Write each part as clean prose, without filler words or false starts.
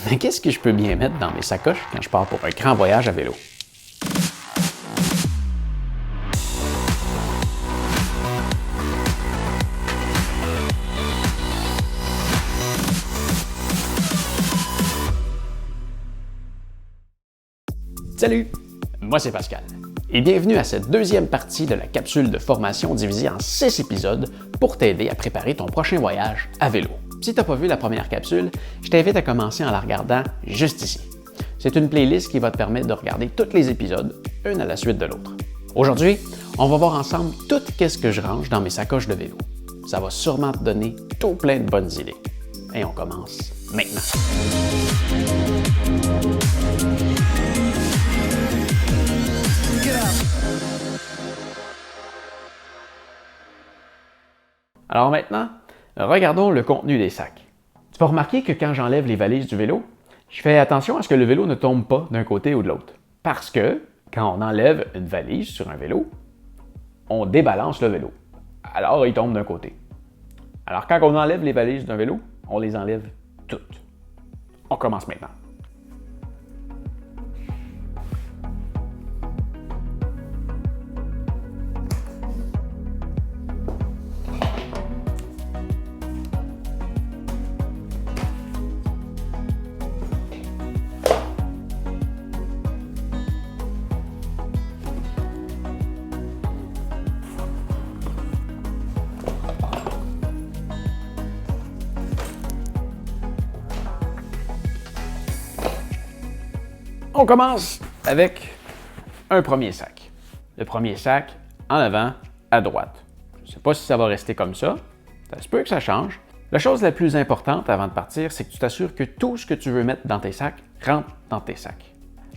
Mais qu'est-ce que je peux bien mettre dans mes sacoches quand je pars pour un grand voyage à vélo? Salut, moi c'est Pascal et bienvenue à cette deuxième partie de la capsule de formation divisée en 6 épisodes pour t'aider à préparer ton prochain voyage à vélo. Si tu n'as pas vu la première capsule, je t'invite à commencer en la regardant juste ici. C'est une playlist qui va te permettre de regarder tous les épisodes, un à la suite de l'autre. Aujourd'hui, on va voir ensemble tout ce que je range dans mes sacoches de vélo. Ça va sûrement te donner tout plein de bonnes idées. Et on commence maintenant. Alors maintenant, regardons le contenu des sacs. Tu vas remarquer que quand j'enlève les valises du vélo, je fais attention à ce que le vélo ne tombe pas d'un côté ou de l'autre. Parce que quand on enlève une valise sur un vélo, on débalance le vélo. Alors il tombe d'un côté. Alors quand on enlève les valises d'un vélo, on les enlève toutes. On commence maintenant. On commence avec un premier sac. Le premier sac en avant à droite. Je ne sais pas si ça va rester comme ça. Ça se peut que ça change. La chose la plus importante avant de partir, c'est que tu t'assures que tout ce que tu veux mettre dans tes sacs rentre dans tes sacs.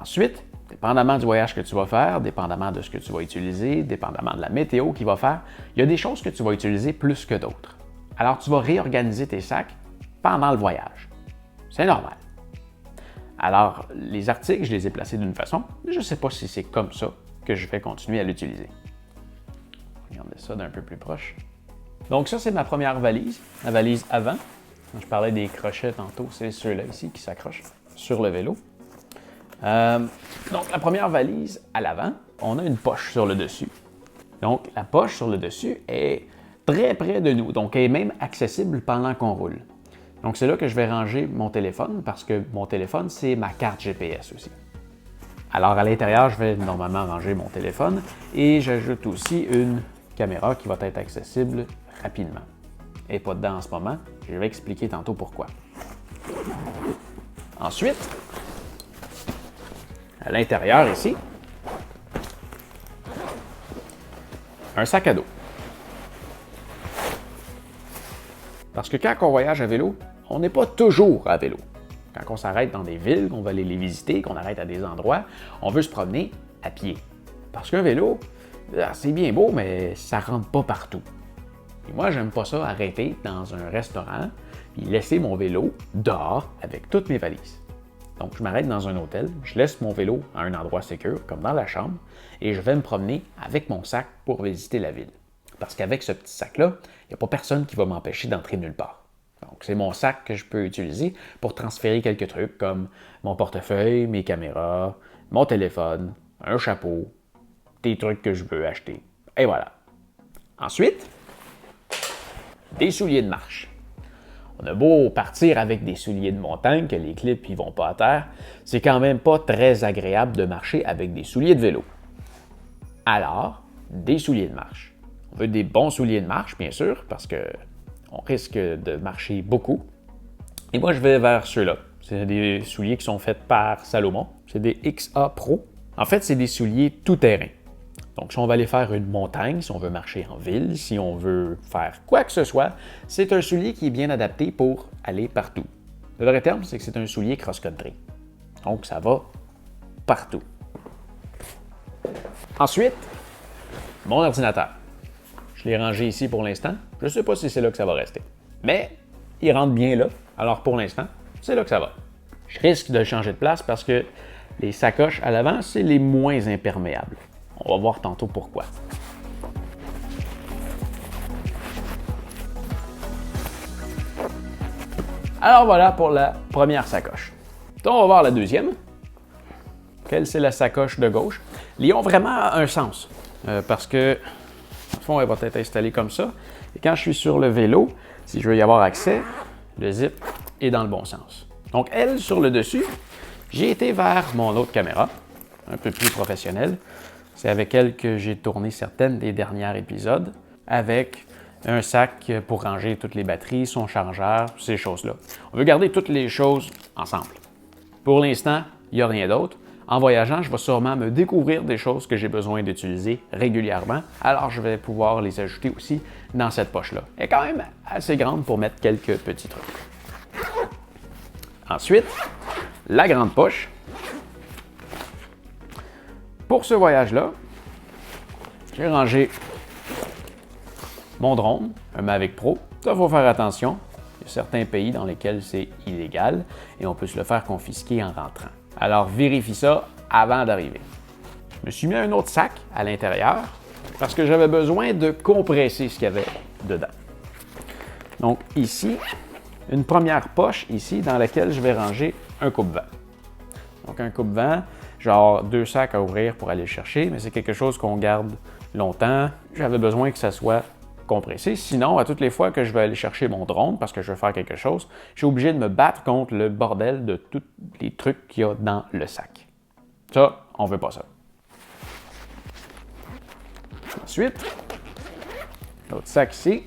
Ensuite, dépendamment du voyage que tu vas faire, dépendamment de ce que tu vas utiliser, dépendamment de la météo qu'il va faire, il y a des choses que tu vas utiliser plus que d'autres. Alors, tu vas réorganiser tes sacs pendant le voyage. C'est normal. Alors, les articles, je les ai placés d'une façon, mais je ne sais pas si c'est comme ça que je vais continuer à l'utiliser. Regardez ça d'un peu plus proche. Donc ça, c'est ma première valise, la valise avant. Je parlais des crochets tantôt, c'est ceux-là ici qui s'accrochent sur le vélo. Donc la première valise à l'avant, on a une poche sur le dessus. Donc la poche sur le dessus est très près de nous, donc elle est même accessible pendant qu'on roule. Donc, c'est là que je vais ranger mon téléphone parce que mon téléphone, c'est ma carte GPS aussi. Alors, à l'intérieur, je vais normalement ranger mon téléphone et j'ajoute aussi une caméra qui va être accessible rapidement. Elle n'est pas dedans en ce moment. Je vais expliquer tantôt pourquoi. Ensuite, à l'intérieur ici, un sac à dos. Parce que quand on voyage à vélo, on n'est pas toujours à vélo. Quand on s'arrête dans des villes, qu'on va aller les visiter, qu'on arrête à des endroits, on veut se promener à pied. Parce qu'un vélo, c'est bien beau, mais ça rentre pas partout. Et moi, j'aime pas ça arrêter dans un restaurant et laisser mon vélo dehors avec toutes mes valises. Donc, je m'arrête dans un hôtel, je laisse mon vélo à un endroit sécure, comme dans la chambre, et je vais me promener avec mon sac pour visiter la ville. Parce qu'avec ce petit sac-là, il n'y a pas personne qui va m'empêcher d'entrer nulle part. Donc, c'est mon sac que je peux utiliser pour transférer quelques trucs comme mon portefeuille, mes caméras, mon téléphone, un chapeau, des trucs que je veux acheter. Et voilà. Ensuite, des souliers de marche. On a beau partir avec des souliers de montagne, que les clips ne vont pas à terre, c'est quand même pas très agréable de marcher avec des souliers de vélo. Alors, des souliers de marche. On veut des bons souliers de marche, bien sûr, parce qu'on risque de marcher beaucoup. Et moi, je vais vers ceux-là. C'est des souliers qui sont faits par Salomon. C'est des XA Pro. En fait, c'est des souliers tout-terrain. Donc, si on va aller faire une montagne, si on veut marcher en ville, si on veut faire quoi que ce soit, c'est un soulier qui est bien adapté pour aller partout. Le vrai terme, c'est que c'est un soulier cross-country. Donc, ça va partout. Ensuite, mon ordinateur. Je l'ai rangé ici pour l'instant. Je ne sais pas si c'est là que ça va rester. Mais il rentre bien là. Alors pour l'instant, c'est là que ça va. Je risque de le changer de place parce que les sacoches à l'avant, c'est les moins imperméables. On va voir tantôt pourquoi. Alors voilà pour la première sacoche. Donc, on va voir la deuxième. Quelle c'est la sacoche de gauche. Ils ont vraiment un sens parce que, au fond, elle va être installée comme ça. Et quand je suis sur le vélo, si je veux y avoir accès, le zip est dans le bon sens. Donc, elle, sur le dessus, j'ai été vers mon autre caméra, un peu plus professionnelle. C'est avec elle que j'ai tourné certaines des derniers épisodes, avec un sac pour ranger toutes les batteries, son chargeur, ces choses-là. On veut garder toutes les choses ensemble. Pour l'instant, il n'y a rien d'autre. En voyageant, je vais sûrement me découvrir des choses que j'ai besoin d'utiliser régulièrement, alors je vais pouvoir les ajouter aussi dans cette poche-là. Elle est quand même assez grande pour mettre quelques petits trucs. Ensuite, la grande poche. Pour ce voyage-là, j'ai rangé mon drone, un Mavic Pro. Ça, il faut faire attention. Il y a certains pays dans lesquels c'est illégal et on peut se le faire confisquer en rentrant. Alors, vérifie ça avant d'arriver. Je me suis mis un autre sac à l'intérieur parce que j'avais besoin de compresser ce qu'il y avait dedans. Donc, ici, une première poche ici dans laquelle je vais ranger un coupe-vent. Donc, un coupe-vent, genre 2 sacs à ouvrir pour aller le chercher, mais c'est quelque chose qu'on garde longtemps. J'avais besoin que ça soit compressé. Sinon, à toutes les fois que je vais aller chercher mon drone parce que je veux faire quelque chose, je suis obligé de me battre contre le bordel de tous les trucs qu'il y a dans le sac. Ça, on veut pas ça. Ensuite, l'autre sac ici.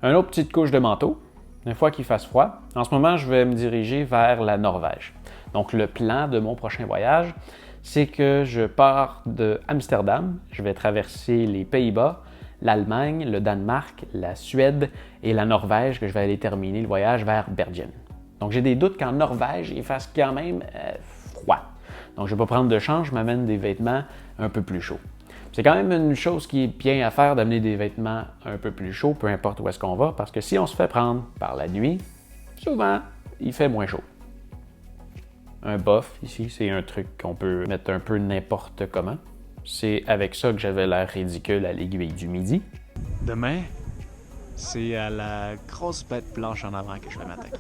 Une autre petite couche de manteau, une fois qu'il fasse froid. En ce moment, je vais me diriger vers la Norvège. Donc, le plan de mon prochain voyage, c'est que je pars de Amsterdam, je vais traverser les Pays-Bas, l'Allemagne, le Danemark, la Suède et la Norvège, que je vais aller terminer le voyage vers Bergen. Donc, j'ai des doutes qu'en Norvège, il fasse quand même froid. Donc, je ne vais pas prendre de chance, je m'amène des vêtements un peu plus chauds. C'est quand même une chose qui est bien à faire d'amener des vêtements un peu plus chauds, peu importe où est-ce qu'on va, parce que si on se fait prendre par la nuit, souvent, il fait moins chaud. Un buff, ici, c'est un truc qu'on peut mettre un peu n'importe comment. C'est avec ça que j'avais l'air ridicule à l'aiguille du midi. Demain, c'est à la grosse bête blanche en avant que je vais m'attaquer.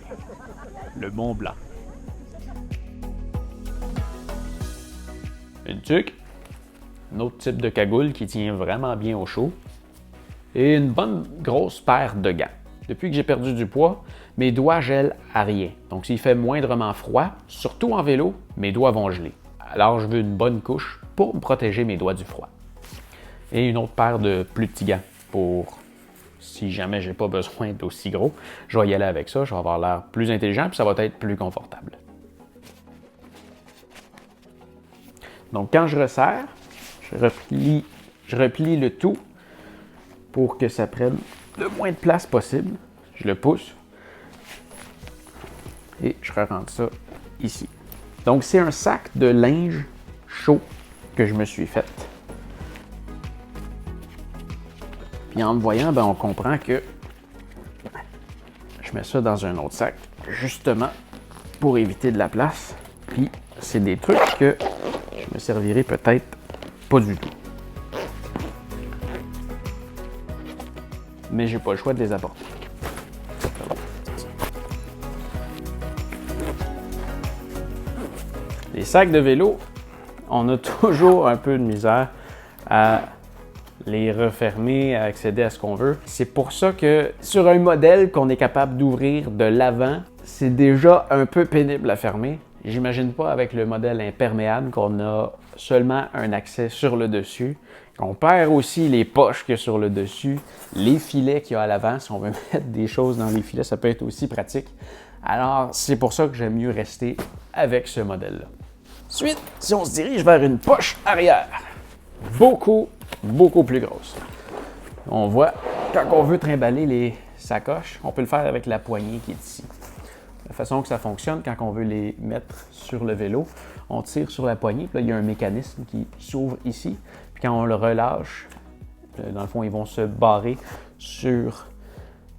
Le Mont Blanc. Une tuque, un autre type de cagoule qui tient vraiment bien au chaud, et une bonne grosse paire de gants. Depuis que j'ai perdu du poids, mes doigts gèlent à rien. Donc s'il fait moindrement froid, surtout en vélo, mes doigts vont geler. Alors je veux une bonne couche pour me protéger mes doigts du froid. Et une autre paire de plus petits gants pour si jamais j'ai pas besoin d'aussi gros. Je vais y aller avec ça, je vais avoir l'air plus intelligent puis ça va être plus confortable. Donc quand je resserre, je replie le tout pour que ça prenne le moins de place possible. Je le pousse et je rentre ça ici. Donc, c'est un sac de linge chaud que je me suis fait. Puis en me voyant, ben, on comprend que je mets ça dans un autre sac, justement pour éviter de la place. Puis c'est des trucs que je me servirai peut-être pas du tout. Mais j'ai pas le choix de les apporter. Les sacs de vélo, on a toujours un peu de misère à les refermer, à accéder à ce qu'on veut. C'est pour ça que sur un modèle qu'on est capable d'ouvrir de l'avant, c'est déjà un peu pénible à fermer. J'imagine pas avec le modèle imperméable qu'on a seulement un accès sur le dessus. On perd aussi les poches qu'il y a sur le dessus, les filets qu'il y a à l'avant. Si on veut mettre des choses dans les filets, ça peut être aussi pratique. Alors, c'est pour ça que j'aime mieux rester avec ce modèle-là. Ensuite, si on se dirige vers une poche arrière, beaucoup plus grosse. On voit, quand on veut trimballer les sacoches, on peut le faire avec la poignée qui est ici. La façon que ça fonctionne, quand on veut les mettre sur le vélo, on tire sur la poignée, puis là, il y a un mécanisme qui s'ouvre ici. Puis quand on le relâche, dans le fond, ils vont se barrer sur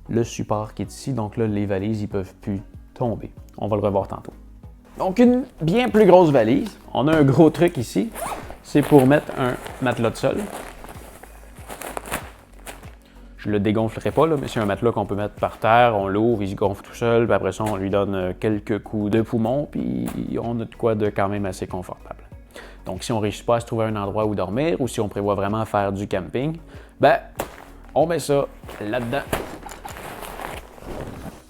le support qui est ici. Donc là, les valises, ils ne peuvent plus tomber. On va le revoir tantôt. Donc, une bien plus grosse valise. On a un gros truc ici. C'est pour mettre un matelas de sol. Je le dégonflerai pas, là, mais c'est un matelas qu'on peut mettre par terre, on l'ouvre, il se gonfle tout seul, puis après ça, on lui donne quelques coups de poumon, puis on a de quoi de quand même assez confortable. Donc, si on ne réussit pas à se trouver un endroit où dormir, ou si on prévoit vraiment faire du camping, ben, on met ça là-dedans.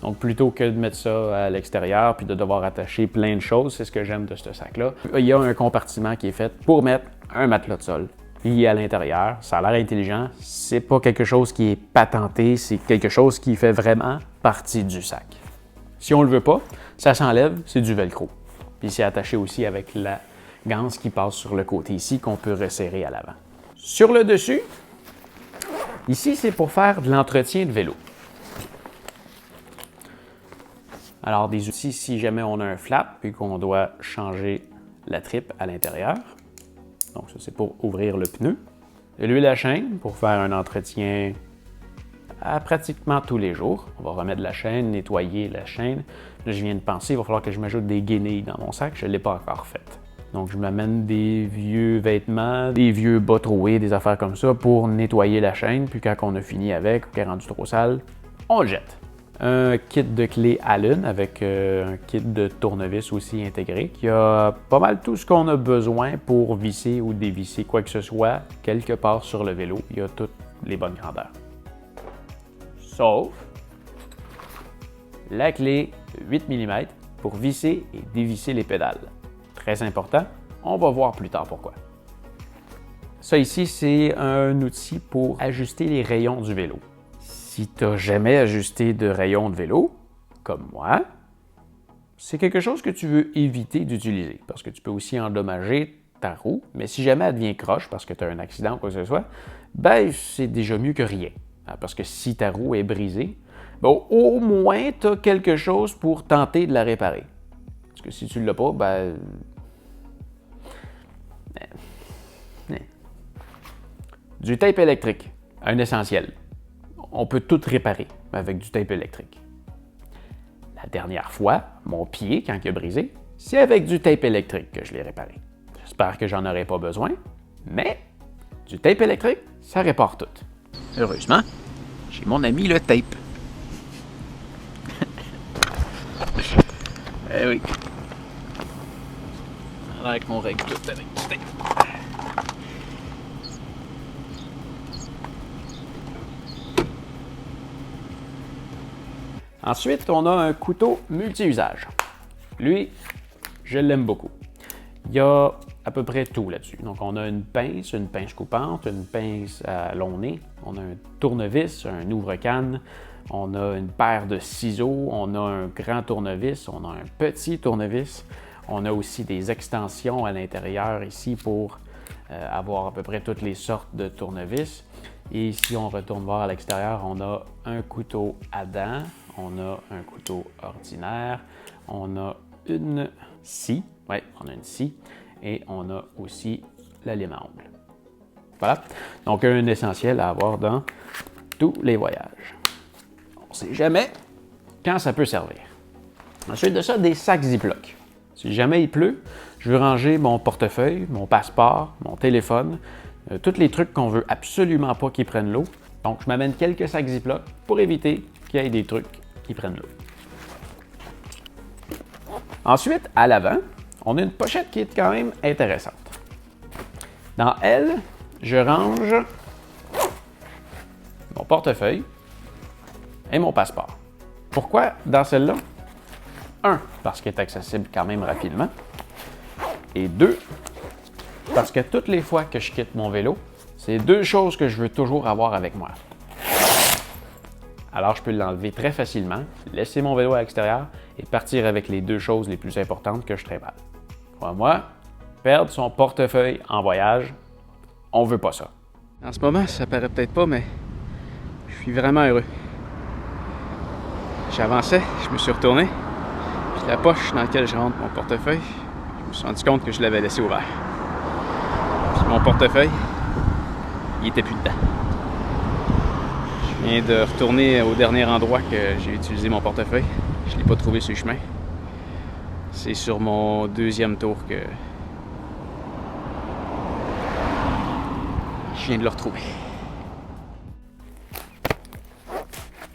Donc, plutôt que de mettre ça à l'extérieur puis de devoir attacher plein de choses, c'est ce que j'aime de ce sac-là. Il y a un compartiment qui est fait pour mettre un matelas de sol. Lié à l'intérieur, ça a l'air intelligent, c'est pas quelque chose qui est patenté, c'est quelque chose qui fait vraiment partie du sac. Si on le veut pas, ça s'enlève, c'est du velcro. Puis c'est attaché aussi avec la ganse qui passe sur le côté ici qu'on peut resserrer à l'avant. Sur le dessus, ici c'est pour faire de l'entretien de vélo. Alors des outils si jamais on a un flap puis qu'on doit changer la tripe à l'intérieur. Donc ça, c'est pour ouvrir le pneu. De l'huile à chaîne pour faire un entretien à pratiquement tous les jours. On va remettre la chaîne, nettoyer la chaîne. Là, je viens de penser, il va falloir que je m'ajoute des guenilles dans mon sac. Je ne l'ai pas encore fait. Donc, je m'amène des vieux vêtements, des vieux bas troués, des affaires comme ça pour nettoyer la chaîne. Puis quand on a fini avec, ou qu'elle est rendue trop sale, on le jette. Un kit de clés Allen avec un kit de tournevis aussi intégré qui a pas mal tout ce qu'on a besoin pour visser ou dévisser quoi que ce soit quelque part sur le vélo. Il y a toutes les bonnes grandeurs. Sauf la clé 8 mm pour visser et dévisser les pédales. Très important, on va voir plus tard pourquoi. Ça ici, c'est un outil pour ajuster les rayons du vélo. Si tu n'as jamais ajusté de rayon de vélo, comme moi, c'est quelque chose que tu veux éviter d'utiliser parce que tu peux aussi endommager ta roue, mais si jamais elle devient croche parce que tu as un accident ou quoi que ce soit, ben c'est déjà mieux que rien. Parce que si ta roue est brisée, ben, au moins tu as quelque chose pour tenter de la réparer. Parce que si tu ne l'as pas, ben... Du tape électrique, un essentiel. On peut tout réparer avec du tape électrique. La dernière fois, mon pied, quand il a brisé, c'est avec du tape électrique que je l'ai réparé. J'espère que j'en aurai pas besoin, mais du tape électrique, ça répare tout. Heureusement, j'ai mon ami le tape. Eh oui. Avec mon règle tout avec du tape. Ensuite, on a un couteau multi-usage. Lui, je l'aime beaucoup. Il y a à peu près tout là-dessus. Donc, on a une pince coupante, une pince à long nez, on a un tournevis, un ouvre-canne, on a une paire de ciseaux, on a un grand tournevis, on a un petit tournevis, on a aussi des extensions à l'intérieur ici pour avoir à peu près toutes les sortes de tournevis. Et si on retourne voir à l'extérieur, on a un couteau à dents, on a un couteau ordinaire, on a une scie, oui, on a une scie, et on a aussi la lime à ongles. Voilà, donc un essentiel à avoir dans tous les voyages. On ne sait jamais quand ça peut servir. Ensuite de ça, des sacs Ziploc. Si jamais il pleut, je veux ranger mon portefeuille, mon passeport, mon téléphone, tous les trucs qu'on veut absolument pas qu'ils prennent l'eau. Donc, je m'amène quelques sacs Ziploc pour éviter qu'il y ait des trucs qui prennent l'eau. Ensuite, à l'avant, on a une pochette qui est quand même intéressante. Dans elle, je range mon portefeuille et mon passeport. Pourquoi dans celle-là? 1, parce qu'elle est accessible quand même rapidement. Et 2, parce que toutes les fois que je quitte mon vélo, c'est 2 choses que je veux toujours avoir avec moi. Alors, je peux l'enlever très facilement, laisser mon vélo à l'extérieur et partir avec les 2 choses les plus importantes que je trimballe. Crois-moi, perdre son portefeuille en voyage, on veut pas ça. En ce moment, ça paraît peut-être pas, mais je suis vraiment heureux. J'avançais, je me suis retourné, puis la poche dans laquelle je rentre mon portefeuille, je me suis rendu compte que je l'avais laissé ouvert. Puis mon portefeuille, il était plus dedans. Je viens de retourner au dernier endroit que j'ai utilisé mon portefeuille. Je ne l'ai pas trouvé sur le chemin. C'est sur mon 2e tour que je viens de le retrouver.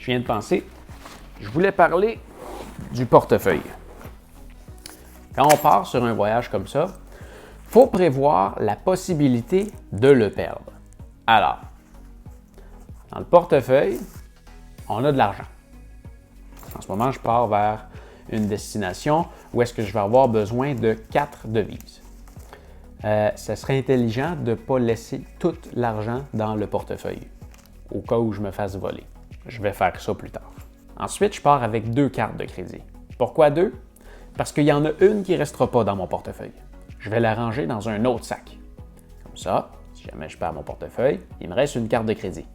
je viens de penser, je voulais parler du portefeuille. Quand on part sur un voyage comme ça, il faut prévoir la possibilité de le perdre. Alors, dans le portefeuille, on a de l'argent. En ce moment, je pars vers une destination où est-ce que je vais avoir besoin de 4 devises. Ça serait intelligent de ne pas laisser tout l'argent dans le portefeuille, au cas où je me fasse voler. Je vais faire ça plus tard. Ensuite, je pars avec 2 cartes de crédit. Pourquoi 2? Parce qu'il y en a une qui ne restera pas dans mon portefeuille. Je vais la ranger dans un autre sac. Comme ça, si jamais je perds mon portefeuille, il me reste une carte de crédit.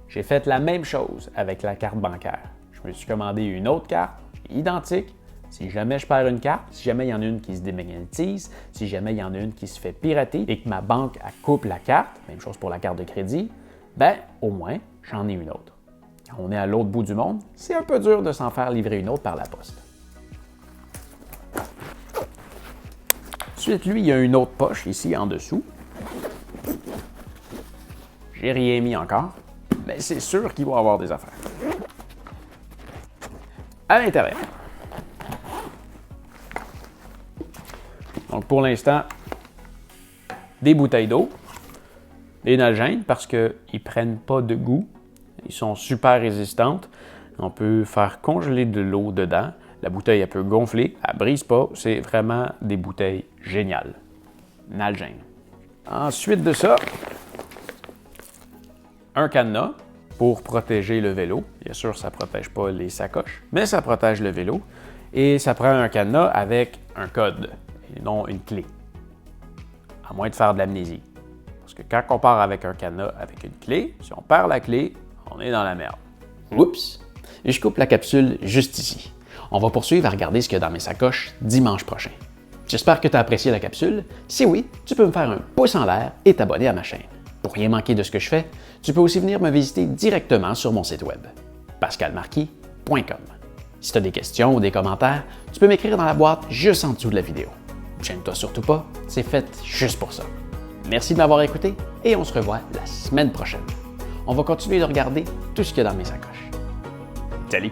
J'ai fait la même chose avec la carte bancaire. Je me suis commandé une autre carte, identique. Si jamais je perds une carte, si jamais il y en a une qui se démagnétise, si jamais il y en a une qui se fait pirater et que ma banque coupe la carte, même chose pour la carte de crédit, ben au moins, j'en ai une autre. Quand on est à l'autre bout du monde, c'est un peu dur de s'en faire livrer une autre par la poste. Ensuite, lui, il y a une autre poche ici en dessous. J'ai rien mis encore, mais c'est sûr qu'il va y avoir des affaires. À l'intérieur. Donc pour l'instant, des bouteilles d'eau, des Nalgene parce qu'ils ne prennent pas de goût. Ils sont super résistantes. On peut faire congeler de l'eau dedans. La bouteille, elle peut gonfler, elle ne brise pas. C'est vraiment des bouteilles géniales. Nalgene. Ensuite de ça, un cadenas pour protéger le vélo. Bien sûr, ça ne protège pas les sacoches, mais ça protège le vélo. Et ça prend un cadenas avec un code et non une clé. À moins de faire de l'amnésie. Parce que quand on part avec un cadenas avec une clé, si on perd la clé, on est dans la merde. Oups! Et je coupe la capsule juste ici. On va poursuivre à regarder ce qu'il y a dans mes sacoches dimanche prochain. J'espère que tu as apprécié la capsule. Si oui, tu peux me faire un pouce en l'air et t'abonner à ma chaîne. Pour rien manquer de ce que je fais, tu peux aussi venir me visiter directement sur mon site web, pascalmarquis.com. Si tu as des questions ou des commentaires, tu peux m'écrire dans la boîte juste en dessous de la vidéo. Gêne-toi surtout pas, c'est fait juste pour ça. Merci de m'avoir écouté et on se revoit la semaine prochaine. On va continuer de regarder tout ce qu'il y a dans mes sacoches. Salut!